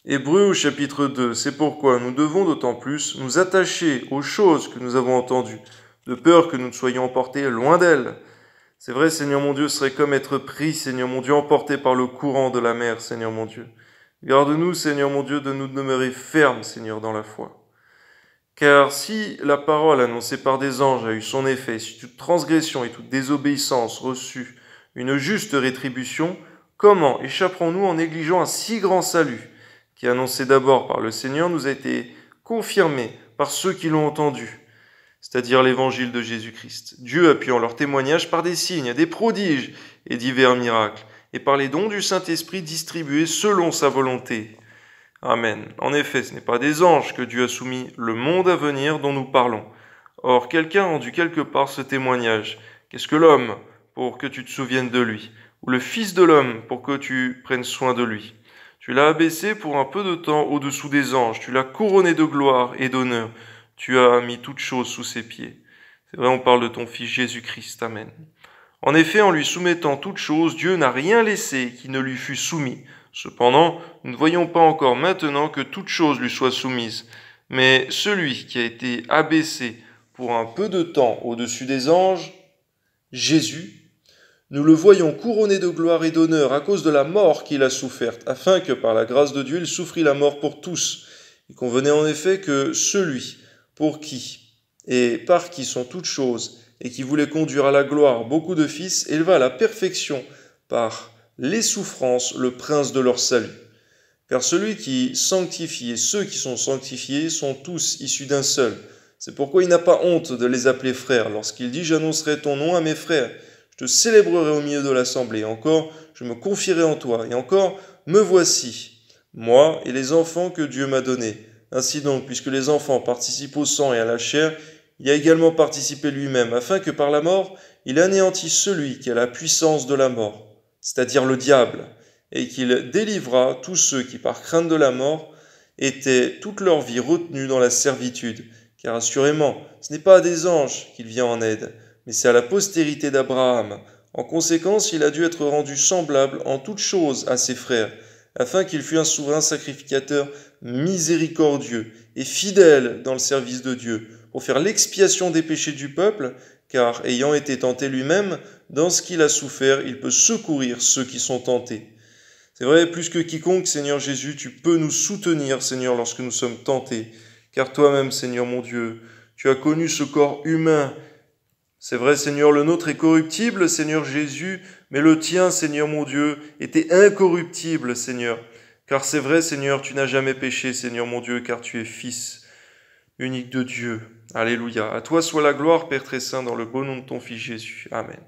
Hébreux au chapitre 2, c'est pourquoi nous devons d'autant plus nous attacher aux choses que nous avons entendues, de peur que nous ne soyons emportés loin d'elles. C'est vrai, Seigneur mon Dieu, ce serait comme être pris, Seigneur mon Dieu, emporté par le courant de la mer, Seigneur mon Dieu. Garde-nous, Seigneur mon Dieu, de nous demeurer fermes, Seigneur, dans la foi. Car si la parole annoncée par des anges a eu son effet, si toute transgression et toute désobéissance reçut une juste rétribution, comment échapperons-nous en négligeant un si grand salut, qui annoncé d'abord par le Seigneur nous a été confirmé par ceux qui l'ont entendu, c'est-à-dire l'évangile de Jésus-Christ. Dieu appuyant leur témoignage par des signes, des prodiges et divers miracles, et par les dons du Saint-Esprit distribués selon sa volonté. Amen. En effet, ce n'est pas des anges que Dieu a soumis le monde à venir dont nous parlons. Or, quelqu'un a rendu quelque part ce témoignage. Qu'est-ce que l'homme pour que tu te souviennes de lui? Ou le Fils de l'homme pour que tu prennes soin de lui? Tu l'as abaissé pour un peu de temps au-dessous des anges. Tu l'as couronné de gloire et d'honneur. Tu as mis toutes choses sous ses pieds. C'est vrai, on parle de ton Fils Jésus-Christ. Amen. En effet, en lui soumettant toutes choses, Dieu n'a rien laissé qui ne lui fût soumis. Cependant, nous ne voyons pas encore maintenant que toute chose lui soit soumise. Mais celui qui a été abaissé pour un peu de temps au-dessus des anges, Jésus, nous le voyons couronné de gloire et d'honneur à cause de la mort qu'il a soufferte, afin que par la grâce de Dieu il souffrit la mort pour tous. Il convenait en effet que celui pour qui et par qui sont toutes choses, et qui voulait conduire à la gloire beaucoup de fils, éleva à la perfection par les souffrances le prince de leur salut. Car celui qui sanctifie et ceux qui sont sanctifiés sont tous issus d'un seul. C'est pourquoi il n'a pas honte de les appeler frères, lorsqu'il dit « J'annoncerai ton nom à mes frères, je te célébrerai au milieu de l'assemblée, encore je me confierai en toi, et encore me voici, moi et les enfants que Dieu m'a donnés. Ainsi donc, puisque les enfants participent au sang et à la chair, il a également participé lui-même, afin que par la mort, il anéantisse celui qui a la puissance de la mort, c'est-à-dire le diable, et qu'il délivra tous ceux qui, par crainte de la mort, étaient toute leur vie retenus dans la servitude. Car assurément, ce n'est pas à des anges qu'il vient en aide, mais c'est à la postérité d'Abraham. En conséquence, il a dû être rendu semblable en toutes choses à ses frères, afin qu'il fût un souverain sacrificateur miséricordieux et fidèle dans le service de Dieu, pour faire l'expiation des péchés du peuple, car ayant été tenté lui-même, dans ce qu'il a souffert, il peut secourir ceux qui sont tentés. C'est vrai, plus que quiconque, Seigneur Jésus, tu peux nous soutenir, Seigneur, lorsque nous sommes tentés, car toi-même, Seigneur mon Dieu, tu as connu ce corps humain. C'est vrai, Seigneur, le nôtre est corruptible, Seigneur Jésus, mais le tien, Seigneur mon Dieu, était incorruptible, Seigneur. Car c'est vrai, Seigneur, tu n'as jamais péché, Seigneur mon Dieu, car tu es Fils unique de Dieu. Alléluia. À toi soit la gloire, Père très saint, dans le beau nom de ton Fils Jésus. Amen.